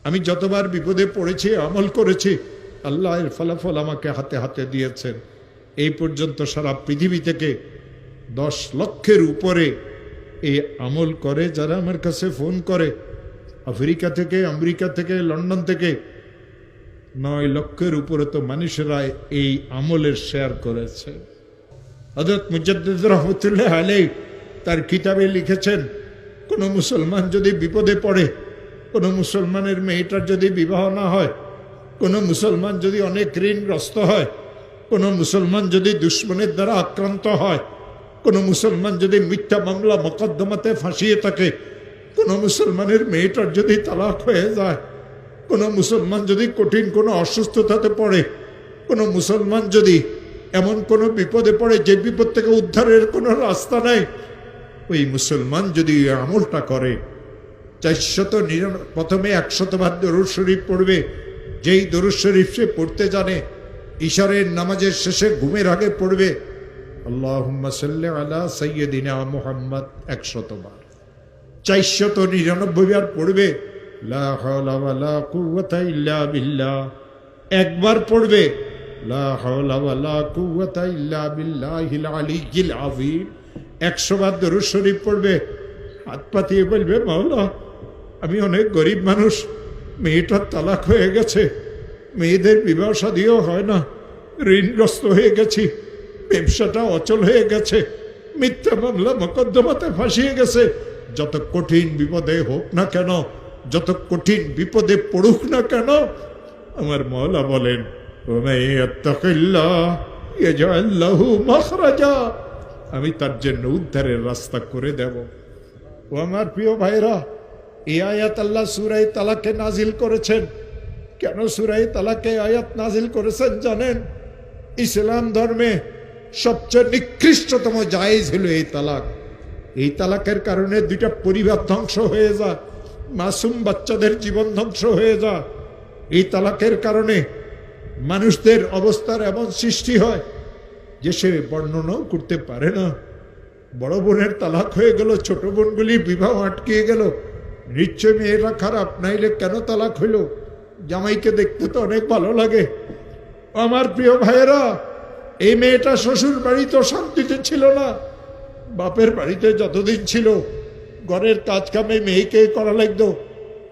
আমি যতবার বিপদে পড়েছি, আমল করেছি, আল্লাহ এর ফলাফল আমাকে হাতে হাতে দিয়েছেন। এই পর্যন্ত সারা পৃথিবী থেকে 10 লক্ষের উপরে এই আমল করে যারা আমার কাছে ফোন করে। আফ্রিকা থেকে, আমেরিকা থেকে, লন্ডন থেকে 9 লক্ষের উপরে তো মানুষেরা এই আমলের শেয়ার করেছে। হযরত মুজাদ্দিদ রহমতুল্লাহ আলাইহি তার কিতাবে লিখেছেন, কোনো মুসলমান যদি বিপদে পড়ে, কোনো মুসলমানের মেয়েটার যদি বিবাহ না হয়, কোনো মুসলমান যদি অনেক ঋণগ্রস্ত হয়, কোনো মুসলমান যদি দুশ্মনের দ্বারা আক্রান্ত হয়, কোনো মুসলমান যদি মিথ্যা মামলা মোকদ্দমাতে ফাঁসিয়ে থাকে, কোনো মুসলমানের মেয়েটার যদি তালাক হয়ে যায়, কোনো মুসলমান যদি কঠিন কোনো অসুস্থতাতে পড়ে, কোনো মুসলমান যদি এমন কোনো বিপদে পড়ে যে বিপদ থেকে উদ্ধারের কোনো রাস্তা নেই, ওই মুসলমান যদি আমলটা করে, 499 প্রথমে 100 বার দরুদ শরীফ পড়বে। যেই দরুদ শরীফ সে পড়তে জানে, ইশারের নামাজের শেষে ঘুমের আগে পড়বে আল্লাহুম্মা সাল্লি আলা সাইয়্যিদিনা মুহাম্মদ 100 বার। 499 বার পড়বে লা হাওলা ওয়ালা কুওয়াতা ইল্লা বিল্লাহ। একবার পড়বে লা হাওলা ওয়ালা কুওয়াতা ইল্লা বিল্লাহিল আলিয়্যিল আযীম। 100 বার দরুদ শরীফ পড়বে, হাত পাতিয়ে বলবে, মাওলা আমি অনেক গরিব মানুষ, মেয়েটার তালাক হয়ে গেছে, মেয়েদের বিবাহ শাদীও হয় না, ঋণগ্রস্ত হয়ে গেছি, ব্যবসাটা অচল হয়ে গেছে, মিথ্যা মামলা মোকদ্দমাতে ফাঁসিয়ে গেছে। যত কঠিন বিপদে হোক না কেন, যত কঠিন বিপদে পড়ুক না কেন, আমার মওলা বলেন ওয়া ইয়াত্তাকিল্লাহ ইয়াজআল লাহু মাখরাজা, আমি তার জন্য উদ্ধারের রাস্তা করে দেব। ও আমার প্রিয় ভাইরা, এই আয়াত আল্লাহ সূরা তালাকে নাজিল করেছেন। কেন সূরা তালাকে আয়াত নাজিল করেছেন জানেন? ইসলাম ধর্মে সবচেয়ে নিকৃষ্টতম জায়েজ হলো এই তালাক। এই তালাকের কারণে 2টা পরিবার ধ্বংস হয়ে যায়, মাসুম বাচ্চাদের জীবন ধ্বংস হয়ে যায়। এই তালাকের কারণে মানুষদের অবস্থার এমন সৃষ্টি হয় যে সে বর্ণনাও করতে পারে না। বড় বোনের তালাক হয়ে গেল, ছোট বোনগুলির বিবাহ আটকে গেল। নিশ্চয় মেয়েরা খারাপ, নাইলে কেন তালাক হইল? জামাইকে দেখতে তো অনেক ভালো লাগে। আমার প্রিয় ভাইয়েরা, এই মেয়েটা শ্বশুর বাড়িতে শান্তিতে ছিল না, বাপের বাড়িতে যতদিন ছিল ঘরের কাজ কামে মেয়েকে করা লাগতো।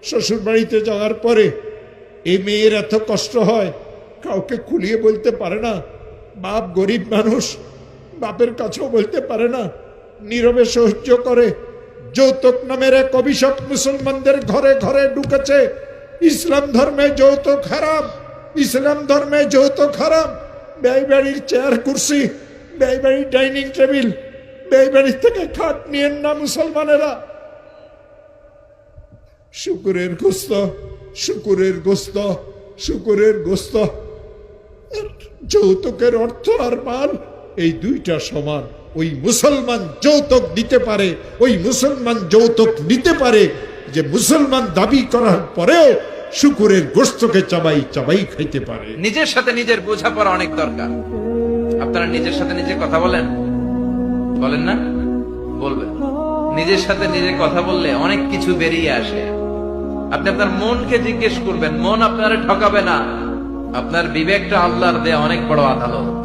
শ্বশুর বাড়িতে যাওয়ার পরে এই মেয়ের এত কষ্ট হয়, কাউকে খুলিয়ে বলতে পারে না। বাপ গরিব মানুষ, বাপের কাছেও বলতে পারে না, নীরবে সহ্য করে। যৌতুক নামের এক অভিশাপ মুসলমানদের ঘরে ঘরে ঢুকেছে। ইসলাম ধর্মে যৌতুক হারাম, ইসলাম ধর্মে যৌতুক হারাম। ব্যয় বাড়ির চেয়ার কুর্সি, ব্যয় বাড়ির ডাইনিং টেবিল, ব্যয় বাড়ির থেকে খাট নিয়েন না মুসলমানেরা। শুকুরের গোস্ত, শুকুরের গোস্ত, শুকুরের গোস্ত। যৌতুকের অর্থ আর মাল এই 2টা সমান। ওই মুসলমান যৌতুক দিতে পারে, ওই মুসলমান যৌতুক নিতে পারে যে মুসলমান দাবি করার পরেও শুকুরের গোস্তকে চাবাই চাবাই খাইতে পারে। নিজের সাথে নিজের বোঝাপড়া অনেক দরকার। আপনারা নিজের সাথে নিজে কথা বলেন? বলেন না? বলবেন। নিজের সাথে নিজে কথা বললে অনেক কিছু বেরিয়ে আসে। আপনি আপনার মনকে জিজ্ঞেস করবেন, মন আপনারা ঠকাবে না। আপনার বিবেকটা আল্লাহর দেয়া অনেক বড় আদালত।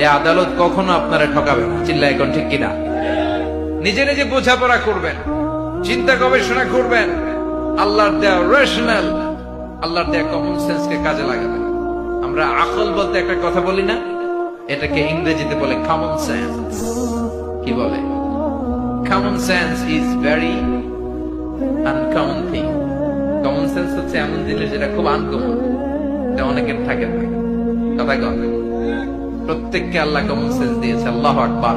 এই আদালত কখনো আপনারা ঠকাবে না। চিল্লায় এখন ঠিক কিনা? নিজে নিজে বোঝাপড়া করবেন, চিন্তা গবেষণা করবেন, আল্লাহর দেয়া রেশনাল, আল্লাহর দেয়া কমন সেন্সকে কাজে লাগাবেন। আমরা আকল বলতে একটা কথা বলি না, এটাকে ইংরেজিতে বলে কমন সেন্স। কি বলে? Common sense is very uncommon thing. Common sense হচ্ছে এমন জিনিস যেটা খুব আনকমন, এটা অনেকের থাকে না। কথা কন, প্রত্যেককে আল্লাহ কমন সেন্স দিয়েছে। আল্লাহু আকবার।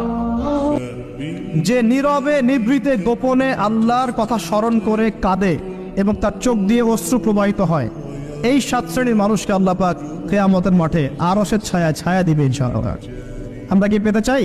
যে নীরবে নিভৃতে গোপনে আল্লাহর কথা স্মরণ করে কাঁদে এবং তার চোখ দিয়ে অশ্রু প্রবাহিত হয়, এই 7 শ্রেণীর মানুষকে আল্লাহ পাক কিয়ামতের মাঠে আরশের ছায়া ছায়া দিবে ইনশাআল্লাহ। আমরা কি পেতে চাই?